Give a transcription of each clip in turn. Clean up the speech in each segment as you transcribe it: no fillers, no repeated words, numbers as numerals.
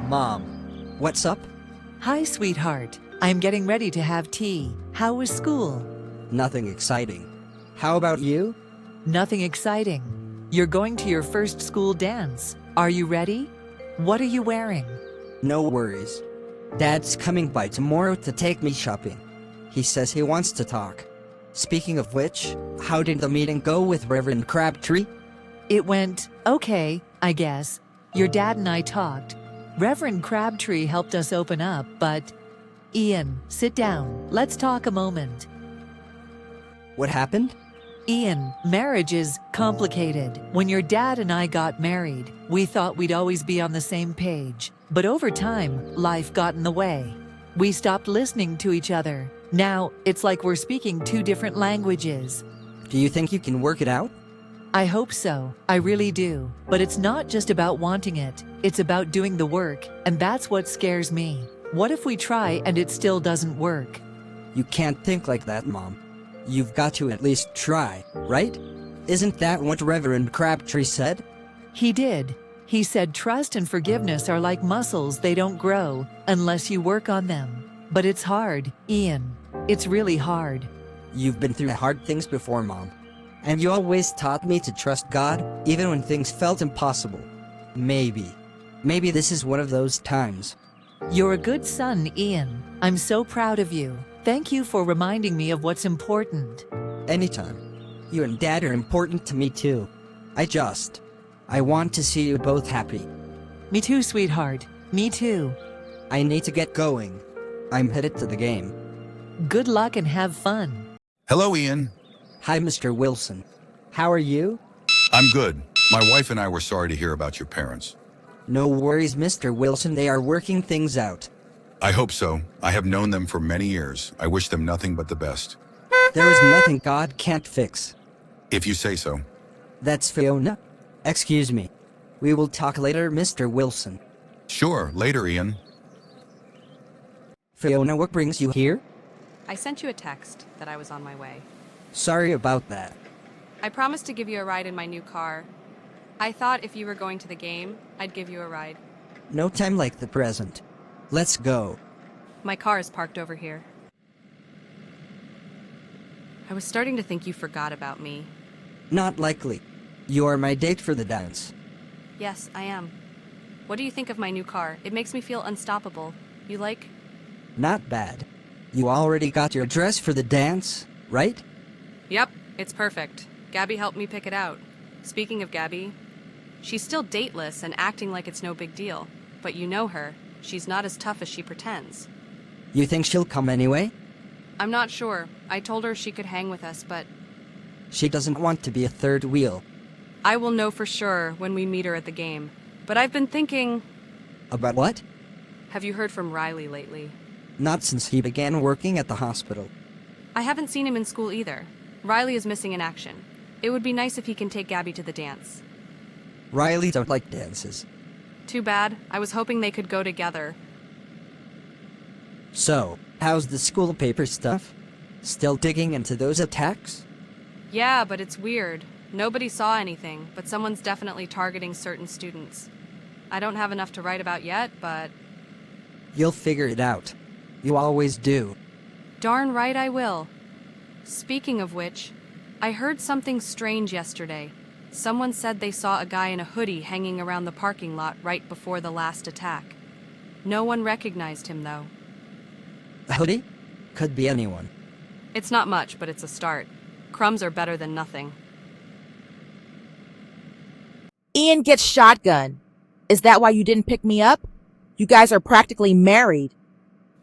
Mom, what's up? Hi, sweetheart. I'm getting ready to have tea. How was school? Nothing exciting. How about you? Nothing exciting. You're going to your first school dance. Are you ready? What are you wearing? No worries. Dad's coming by tomorrow to take me shopping. He says he wants to talk. Speaking of which, how did the meeting go with Reverend Crabtree? It went okay, I guess. Your dad and I talked. Reverend Crabtree helped us open up, but... Ian, sit down. Let's talk a moment. What happened? Ian, marriage is complicated. When your dad and I got married, we thought we'd always be on the same page. But over time, life got in the way. We stopped listening to each other. Now, it's like we're speaking two different languages. Do you think you can work it out? I hope so. I really do. But it's not just about wanting it. It's about doing the work, and that's what scares me. What if we try and it still doesn't work? You can't think like that, Mom. You've got to at least try, right? Isn't that what Reverend Crabtree said? He did. He said trust and forgiveness are like muscles, they don't grow unless you work on them. But it's hard, Ian. It's really hard. You've been through hard things before, Mom. And you always taught me to trust God, even when things felt impossible. Maybe this is one of those times. You're a good son, Ian. I'm so proud of you. Thank you for reminding me of what's important. Anytime. You and Dad are important to me too. I want to see you both happy. Me too, sweetheart. Me too. I need to get going. I'm headed to the game. Good luck and have fun. Hello, Ian. Hi, Mr. Wilson. How are you? I'm good. My wife and I were sorry to hear about your parents. No worries, Mr. Wilson. They are working things out. I hope so. I have known them for many years. I wish them nothing but the best. There is nothing God can't fix. If you say so. That's Fiona. Excuse me. We will talk later, Mr. Wilson. Sure, later, Ian. Fiona, what brings you here? I sent you a text that I was on my way. Sorry about that. I promised to give you a ride in my new car. I thought if you were going to the game, I'd give you a ride. No time like the present. Let's go. My car is parked over here. I was starting to think you forgot about me. Not likely. You are my date for the dance. Yes, I am. What do you think of my new car? It makes me feel unstoppable. You like? Not bad. You already got your dress for the dance, right? Yep, it's perfect. Gabby helped me pick it out. Speaking of Gabby, she's still dateless and acting like it's no big deal. But you know her. She's not as tough as she pretends. You think she'll come anyway? I'm not sure. I told her she could hang with us, but She doesn't want to be a third wheel. I will know for sure when we meet her at the game. But I've been thinking... About what? Have you heard from Riley lately? Not since he began working at the hospital. I haven't seen him in school either. Riley is missing in action. It would be nice if he can take Gabby to the dance. Riley don't like dances. Too bad. I was hoping they could go together. So, how's the school paper stuff? Still digging into those attacks? Yeah, but it's weird. Nobody saw anything, but someone's definitely targeting certain students. I don't have enough to write about yet, but... You'll figure it out. You always do. Darn right I will. Speaking of which, I heard something strange yesterday. Someone said they saw a guy in a hoodie hanging around the parking lot right before the last attack. No one recognized him, though. A hoodie? Could be anyone. It's not much, but it's a start. Crumbs are better than nothing. Ian gets shotgun. Is that why you didn't pick me up? You guys are practically married.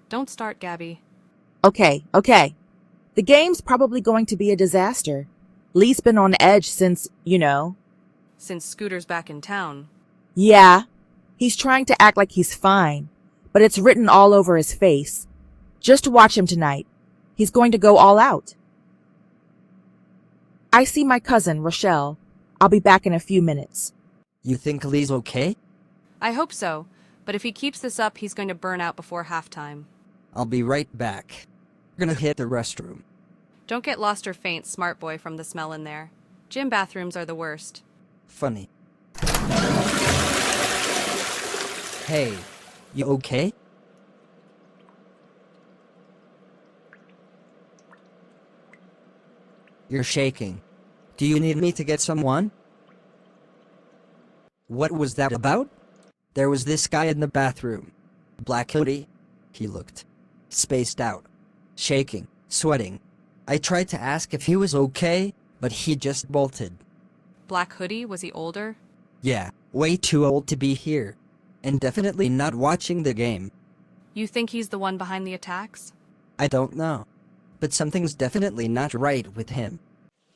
Don't start, Gabby. Okay. The game's probably going to be a disaster. Lee's been on edge since, Since Scooter's back in town. Yeah, he's trying to act like he's fine, but it's written all over his face. Just watch him tonight. He's going to go all out. I see my cousin, Rochelle. I'll be back in a few minutes. You think Lee's okay? I hope so, but if he keeps this up, he's going to burn out before halftime. I'll be right back. We're gonna hit the restroom. Don't get lost or faint, smart boy, from the smell in there. Gym bathrooms are the worst. Funny. Hey, You okay? You're shaking. Do you need me to get someone? What was that about? There was this guy in the bathroom. Black hoodie. He looked spaced out, shaking, sweating. I tried to ask if he was okay, but he just bolted. Black hoodie, was he older? Yeah, way too old to be here. And definitely not watching the game. You think he's the one behind the attacks? I don't know. But something's definitely not right with him.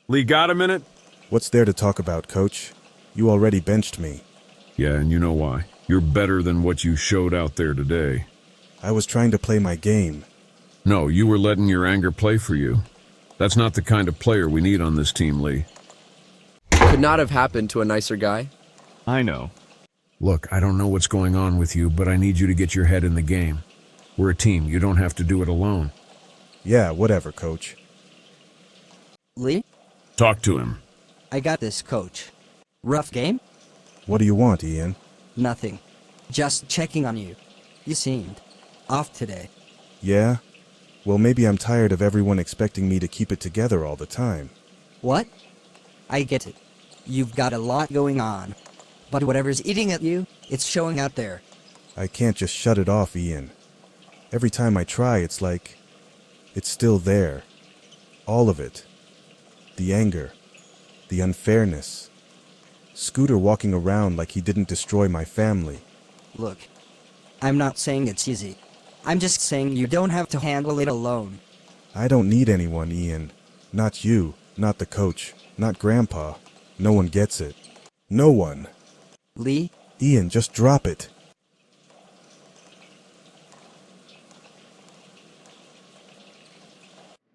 Lee, got a minute? What's there to talk about, Coach? You already benched me. Yeah, and you know why. You're better than what you showed out there today. I was trying to play my game. No, you were letting your anger play for you. That's not the kind of player we need on this team, Lee. Could not have happened to a nicer guy. I know. Look, I don't know what's going on with you, but I need you to get your head in the game. We're a team. You don't have to do it alone. Yeah, whatever, Coach. Lee? Talk to him. I got this, Coach. Rough game? What do you want, Ian? Nothing. Just checking on you. You seemed off today. Yeah? Well, maybe I'm tired of everyone expecting me to keep it together all the time. What? I get it. You've got a lot going on. But whatever's eating at you, it's showing out there. I can't just shut it off, Ian. Every time I try, it's like... it's still there. All of it. The anger. The unfairness. Scooter walking around like he didn't destroy my family. Look, I'm not saying it's easy. I'm just saying you don't have to handle it alone. I don't need anyone, Ian. Not you, not the coach, not Grandpa. No one gets it. No one. Lee? Ian, just drop it.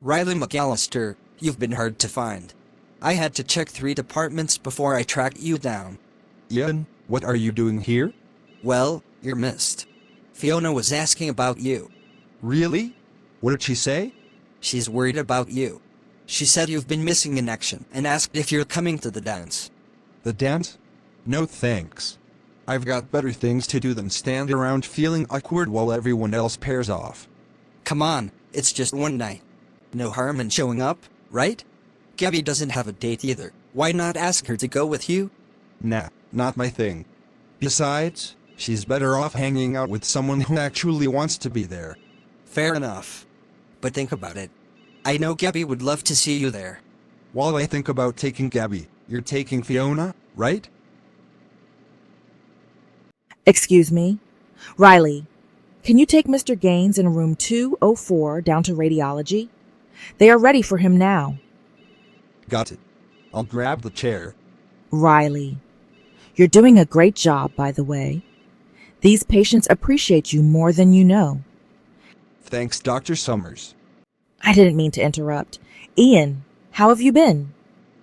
Riley McAllister, you've been hard to find. I had to check 3 departments before I tracked you down. Ian, what are you doing here? Well, you're missed. Fiona was asking about you. Really? What did she say? She's worried about you. She said you've been missing in action and asked if you're coming to the dance. The dance? No thanks. I've got better things to do than stand around feeling awkward while everyone else pairs off. Come on, it's just one night. No harm in showing up, right? Gabby doesn't have a date either. Why not ask her to go with you? Nah, not my thing. Besides, she's better off hanging out with someone who actually wants to be there. Fair enough. But think about it. I know Gabby would love to see you there. While I think about taking Gabby, you're taking Fiona, right? Excuse me? Riley, can you take Mr. Gaines in room 204 down to radiology? They are ready for him now. Got it. I'll grab the chair. Riley, you're doing a great job, by the way. These patients appreciate you more than you know. Thanks, Dr. Summers. I didn't mean to interrupt. Ian, how have you been?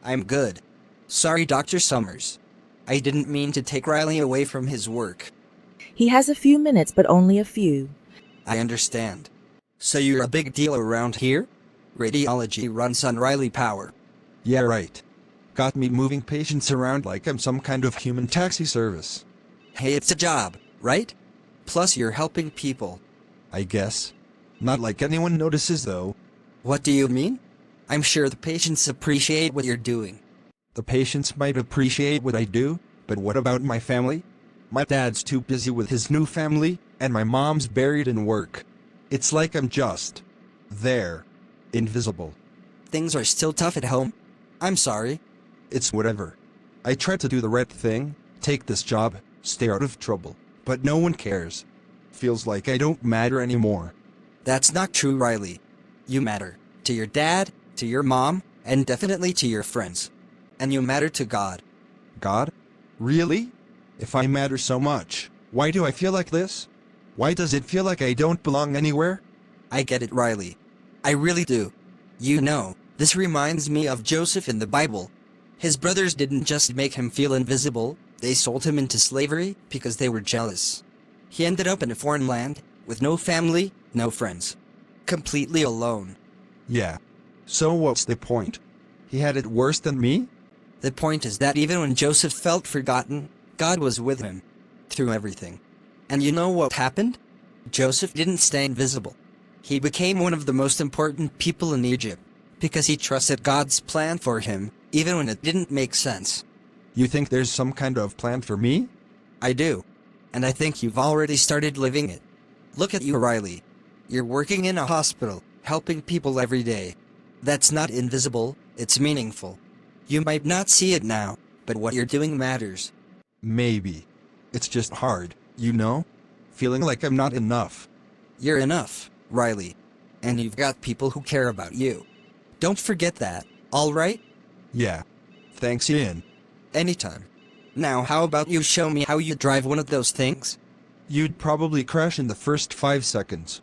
I'm good. Sorry, Dr. Summers. I didn't mean to take Riley away from his work. He has a few minutes, but only a few. I understand. So you're a big deal around here? Radiology runs on Riley power. Yeah, right. Got me moving patients around like I'm some kind of human taxi service. Hey, it's a job, right? Plus you're helping people. I guess. Not like anyone notices, though. What do you mean? I'm sure the patients appreciate what you're doing. The patients might appreciate what I do, but what about my family? My dad's too busy with his new family, and my mom's buried in work. It's like I'm just... there. Invisible. Things are still tough at home. I'm sorry. It's whatever. I tried to do the right thing, take this job, stay out of trouble, but no one cares. Feels like I don't matter anymore. That's not true, Riley. You matter. To your dad, to your mom, and definitely to your friends. And you matter to God. God? Really? If I matter so much, why do I feel like this? Why does it feel like I don't belong anywhere? I get it, Riley. I really do. You know, this reminds me of Joseph in the Bible. His brothers didn't just make him feel invisible, they sold him into slavery because they were jealous. He ended up in a foreign land, with no family, no friends. Completely alone. Yeah. So what's the point? He had it worse than me? The point is that even when Joseph felt forgotten, God was with him. Through everything. And you know what happened? Joseph didn't stay invisible. He became one of the most important people in Egypt, because he trusted God's plan for him, even when it didn't make sense. You think there's some kind of plan for me? I do. And I think you've already started living it. Look at you, Riley. You're working in a hospital, helping people every day. That's not invisible, it's meaningful. You might not see it now, but what you're doing matters. Maybe. It's just hard, you know? Feeling like I'm not enough. You're enough, Riley. And you've got people who care about you. Don't forget that, alright? Yeah. Thanks, Ian. Anytime. Now how about you show me how you drive one of those things? You'd probably crash in the first 5 seconds.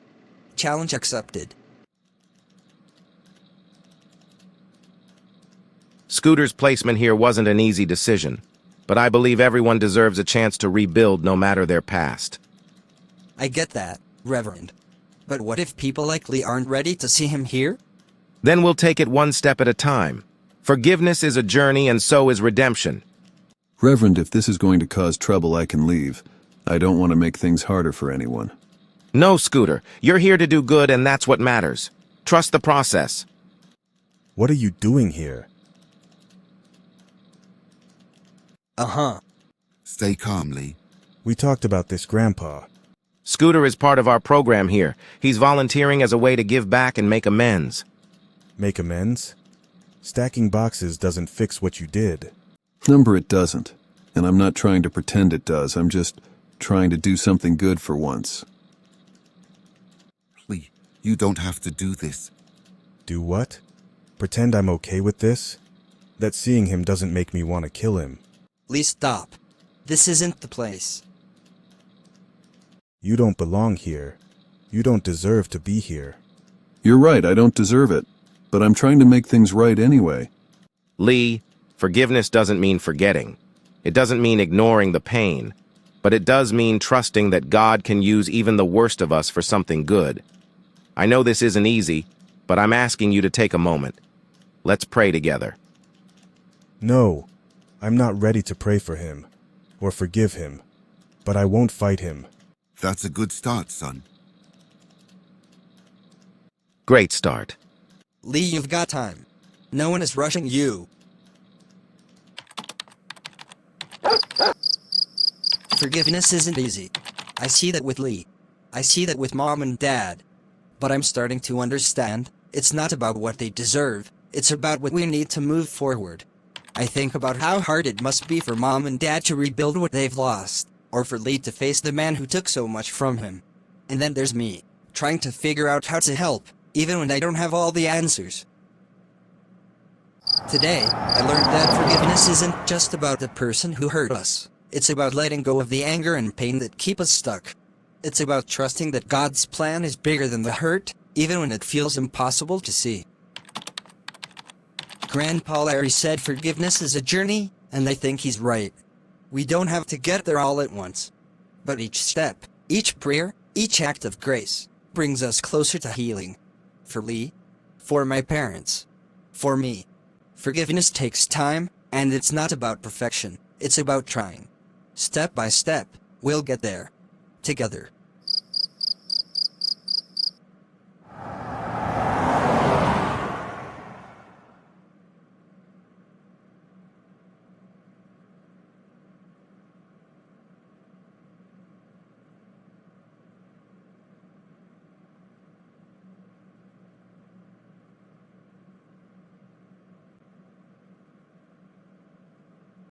Challenge accepted. Scooter's placement here wasn't an easy decision, but I believe everyone deserves a chance to rebuild no matter their past. I get that, Reverend. But what if people like Lee aren't ready to see him here? Then we'll take it one step at a time. Forgiveness is a journey and so is redemption. Reverend, if this is going to cause trouble, I can leave. I don't want to make things harder for anyone. No, Scooter. You're here to do good and that's what matters. Trust the process. What are you doing here? Uh-huh. Stay calm, Lee. We talked about this, Grandpa. Scooter is part of our program here. He's volunteering as a way to give back and make amends. Make amends? Stacking boxes doesn't fix what you did. Number, it doesn't. And I'm not trying to pretend it does. I'm just trying to do something good for once. Lee, you don't have to do this. Do what? Pretend I'm okay with this? That seeing him doesn't make me want to kill him. Lee, stop. This isn't the place. You don't belong here. You don't deserve to be here. You're right, I don't deserve it. But I'm trying to make things right anyway. Lee, forgiveness doesn't mean forgetting. It doesn't mean ignoring the pain. But it does mean trusting that God can use even the worst of us for something good. I know this isn't easy, but I'm asking you to take a moment. Let's pray together. No, I'm not ready to pray for him, or forgive him, but I won't fight him. That's a good start, son. Great start. Lee, you've got time. No one is rushing you. Forgiveness isn't easy. I see that with Lee. I see that with Mom and Dad. But I'm starting to understand, it's not about what they deserve, it's about what we need to move forward. I think about how hard it must be for Mom and Dad to rebuild what they've lost, or for Lee to face the man who took so much from him. And then there's me, trying to figure out how to help, even when I don't have all the answers. Today, I learned that forgiveness isn't just about the person who hurt us. It's about letting go of the anger and pain that keep us stuck. It's about trusting that God's plan is bigger than the hurt, even when it feels impossible to see. Grandpa Larry said forgiveness is a journey, and I think he's right. We don't have to get there all at once. But each step, each prayer, each act of grace, brings us closer to healing. For Lee, for my parents, for me. Forgiveness takes time, and it's not about perfection, it's about trying. Step by step, we'll get there. Together.